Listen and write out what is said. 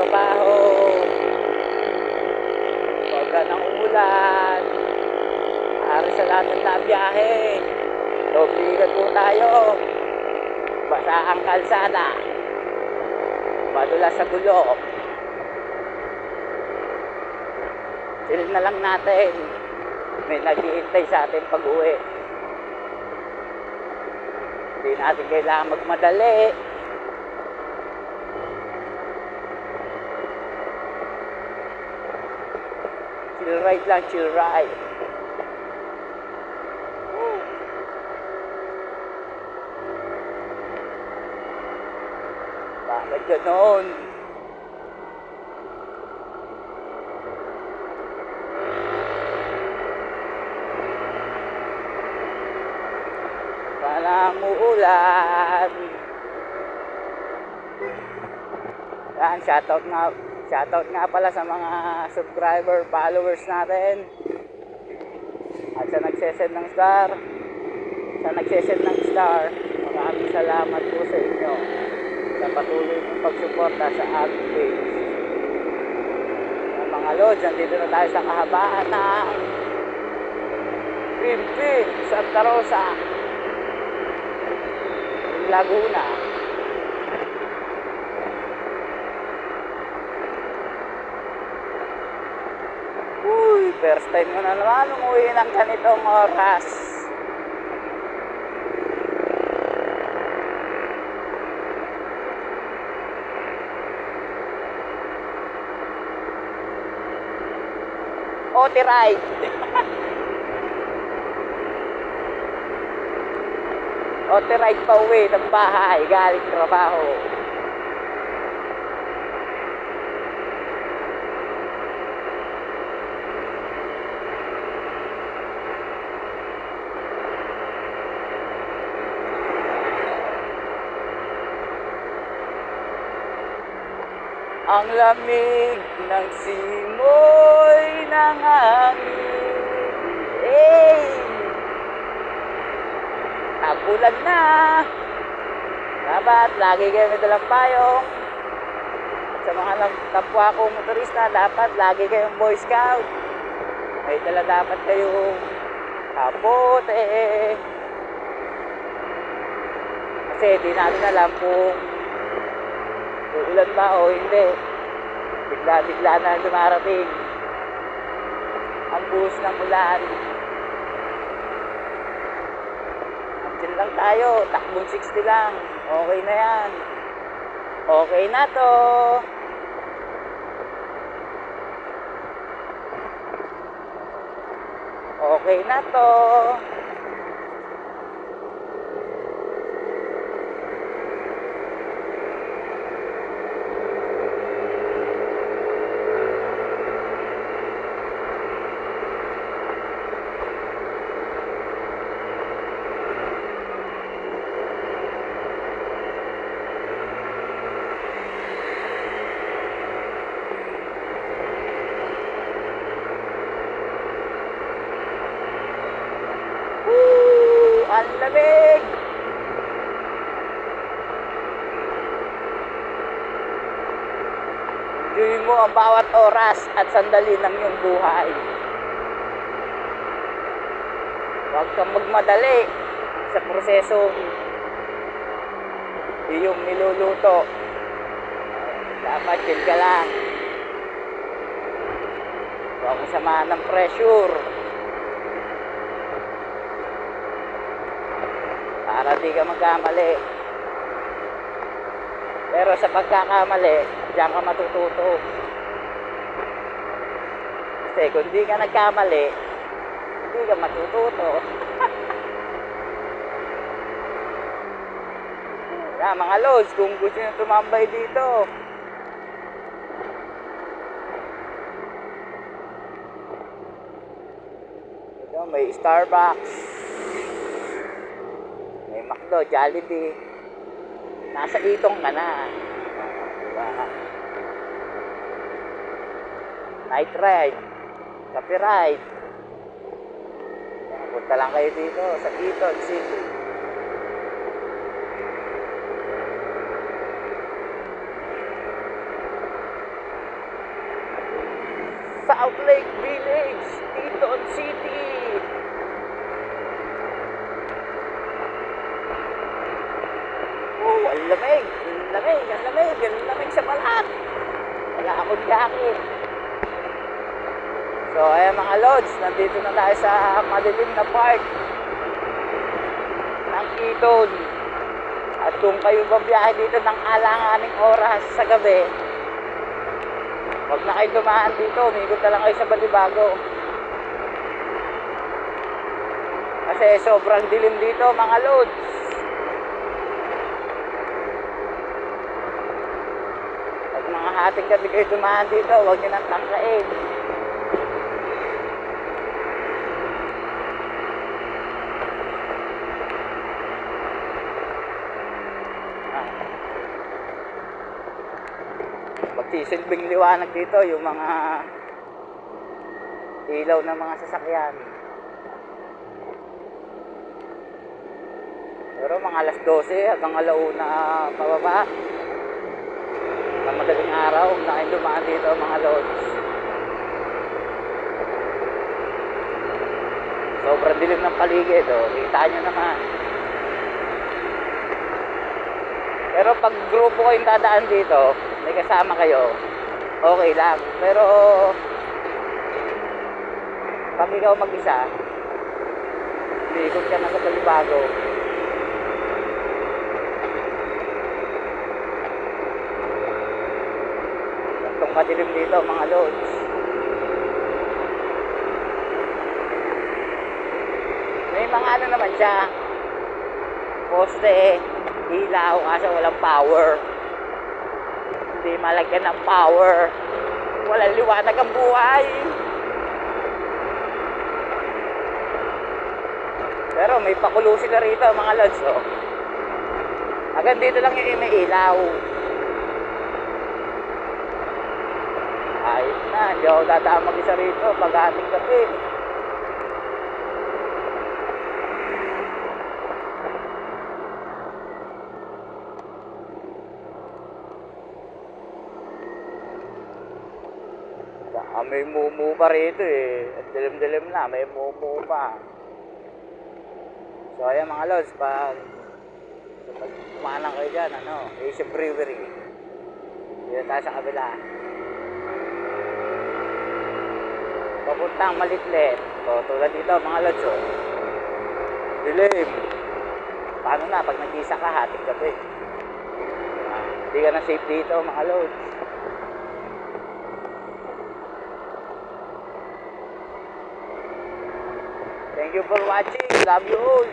trabaho. Pagka ng umulan, para sa lahat ng nabiyahe, dobligan po tayo. Basa ang kalsada, madulas sa gulong. Chill na lang natin, may naghihintay sa atin pag-uwi. Hindi natin kailangan magmadali. Chill ride lang, chill ride. Bakit ganon? Walang uulan. Yan, shoutout nga pala sa mga subscriber, followers natin. At sa nagsesend ng star, maraming salamat po sa inyo sa patuloy ng pagsuporta sa aming page. Mga lods, nandito na tayo sa kahabaan ng Pimpin, Santa Rosa, Laguna. Uy, first time ko na naman umuwi ng ganitong oras. OT ride. OT ride pa uwi ng bahay galing trabaho. Ang lamig ng simoy ng hangin. Hey! Tagulan na. Dapat lagi kayo may dalang payong. Sa mga kapwa ko motorista, dapat lagi kayong Boy Scout. May dala dapat kayong kapote. Kasi di natin alam kung uulan ba o hindi. Bigla-bigla na dumarating ang buhos ng ulan. Chill lang tayo, takbong 60 lang. Okay na yan. Okay na to. Okay na to. Ang lamig! Enjoy mo ang bawat oras at sandali ng iyong buhay. Huwag kang magmadali sa prosesong iyong niluluto. Dapat chill ka lang. Huwag mo samahan ng pressure. Para di ka magkamali. Pero sa pagkakamali, diyan ka matututo. Kasi kung di ka nagkamali, hindi ka matututo. Yan, mga lods, kung gusto nyo tumambay dito, ito, may Starbucks, may McDo, Jollibee. Nasa itong ka na. Diba? Night ride, cafe ride. Punta lang kayo dito sa Eton City. South Lake Village, Teton City. Oh, ang lamig, ang lamig, ang lamig, ang lamig sa balat. Wala akong jacket. So, ayan mga lods, nandito na tayo sa madilim na park ng Teton. At kung kayo babiyahe dito ng alanganing oras sa gabi, huwag na kayo dumaan dito, umikot na lang kayo sa Balibago. Kasi sobrang dilim dito mga lods. Pag mga hating gabi kayo dumaan dito, huwag nyo nang tangkain. Magsisilbing liwanag dito yung mga ilaw ng mga sasakyan. Pero mga alas 12 hanggang alauna pababa ng madaling araw na kayo dumaan dito mga lods. Sobrang dilim ng paligid, oh. Kita nyo naman. Pero pag grupo kayong dadaan dito, may kasama kayo, okay lang. Pero pag ikaw mag-isa, liikot ka na sa Balibago. Gantong kadilim dito mga lods. May mga ano naman siya, poste, ilaw, kasi walang power. Hindi malagyan ng power, walang liwanag ang buhay. Pero may pakulo sila rito mga lods, oh. Hanggang dito lang yung may ilaw. Ayos na, hindi ako dadaan mag-isa rito pag ating gabi. May mumu pa rito eh. At dilim-dilim na, may mumu pa. So ayan mga lods, pag kumanan kayo dyan, Asia Brewery. Dito tayo sa kabila. Papuntang Malitlet. So tulad dito mga lods, oh. Dilim. Paano na pag nag-isa ka, hating gabi. Hindi ka na safe dito mga lods. Thank you for watching. Love you all.